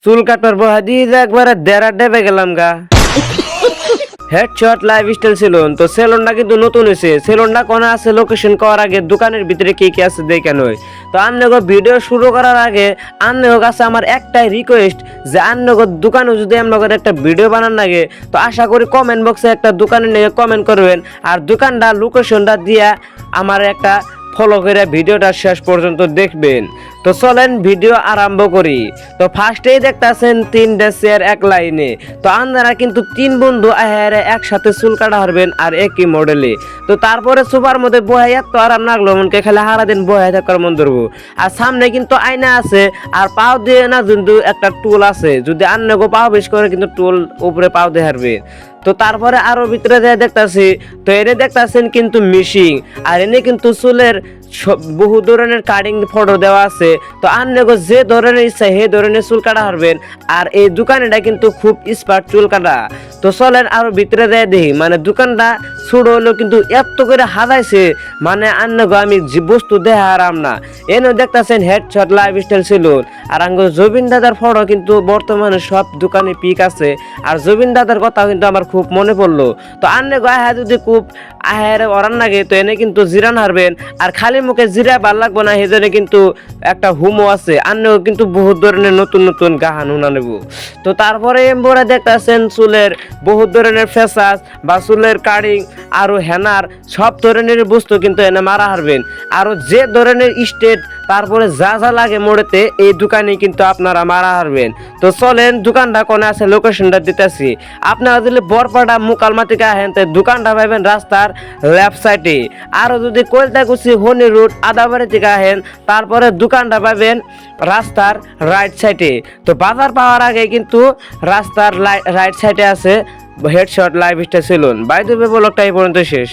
চুল কাটার বহা দিয়ে একবারে দেড়া ডেবে গেলাম গা। Headshot lifestyle salon. তো সেলুনটা কিন্তু নতুন হয়েছে। সেলুনটা কোনে আছে লোকেশন করার আগে দোকানের ভিতরে কি কি আছে দেখে নয়। তো আন্নগো ভিডিও শুরু করার আগে আন্নগো কাছে আমার একটাই রিকোয়েস্ট যে আন্নগো দোকানে যদি আপনাদের একটা ভিডিও বানান লাগে তো আশা করি কমেন্ট বক্সে একটা দোকানের নিয়ে কমেন্ট করবেন আর দোকানটা লোকেশনটা দিয়া আমার একটা ফলো করে ভিডিওটা শেষ পর্যন্ত দেখবেন। তো চলেন ভিডিও আরম্ভ করি। তো ফার্স্টেই দেখতেছেন 3টা চেয়ার এক লাইনে। তো আপনারা কিন্তু 3 বন্ধু আহারে একসাথে চুল কাটা হারবেন আর একই মডেলে। তো তারপরে সোফার মধ্যে বহাইয়া তো আরাম লাগলো মনকে খালি সারা দিন বহাই থাকার মন ধরবো। আর সামনে কিন্তু আয়না আছে আর পাও দিয়ে না কিন্তু একটা টুল আছে, যদি আন্নগো পাও বেশ করে কিন্তু টুল উপরে পাও দিয়ে হারবে। তো তারপরে আরো ভিতরে যায় দেখতাছি তো এনে দেখতাছেন কিন্তু মিশিং আর এনে কিন্তু চুলের বহু ধরনের কাটিং ফটো দেওয়া আছে। তো আন্নগো যে ধরনের ইচ্ছা সেই ধরনের চুল কাটা হারবেন আর এই দোকানটা কিন্তু খুব স্মার্ট চুল কাটা। তো চলেন আরো ভিতরে যায় দেখি, মানে দোকানটা ছোট হলেও কিন্তু এত করে হাজাইছে মানে আন্নগো আমি যে বস্তু দেখা আরাম না। এনে দেখতেছেন হেডশট লাইফস্টাইল সেলুন আর আঙ্গো জবিন দাদার ফটো কিন্তু বর্তমানে সব দোকানে পিক আছে আর জবিন দাদার কথা কিন্তু আমার খুব মনে পড়লো। তো আন্নগো আহা যদি খুব আহারে অরান লাগে তো এনে কিন্তু জিরান হারবেন আর খালি মুখে জিরা ভাল লাগবো না সেজন্য কিন্তু একটা হুমো আছে আন্নগো কিন্তু বহুত ধরনের নতুন নতুন গাহান হুনা নেব। তো তারপরে এমবরা দেখতেছেন চুলের বহুত ধরনের ফেসাস বা চুলের কাটিং আরো হেনার সব ধরনের বস্তু কিন্তু এনে মারা হারবেন আরো যে ধরনের স্টেট তারপরে যা যা লাগে মোড়েতে এই দোকানে কিন্তু আপনারা মারা হারবেন। তো চলেন দোকানটা কোনে আছে লোকেশনটা দিতেছি। আপনারা যদি বরপাড়া মুকালমা থেকে আহেন তো দোকানটা পাবেন রাস্তার লেফট সাইডে। আরো যদি কলতাকুচি হনি রোড আদাবাড়ি থেকে আহেন তারপরে দোকানটা পাবেন রাস্তার রাইট সাইডে। তো বাজার পাওয়ার আগে কিন্তু রাস্তার রাইট সাইডে আছে headshot lifestyle salon. By the way ব্লগটা এই পর্যন্ত শেষ।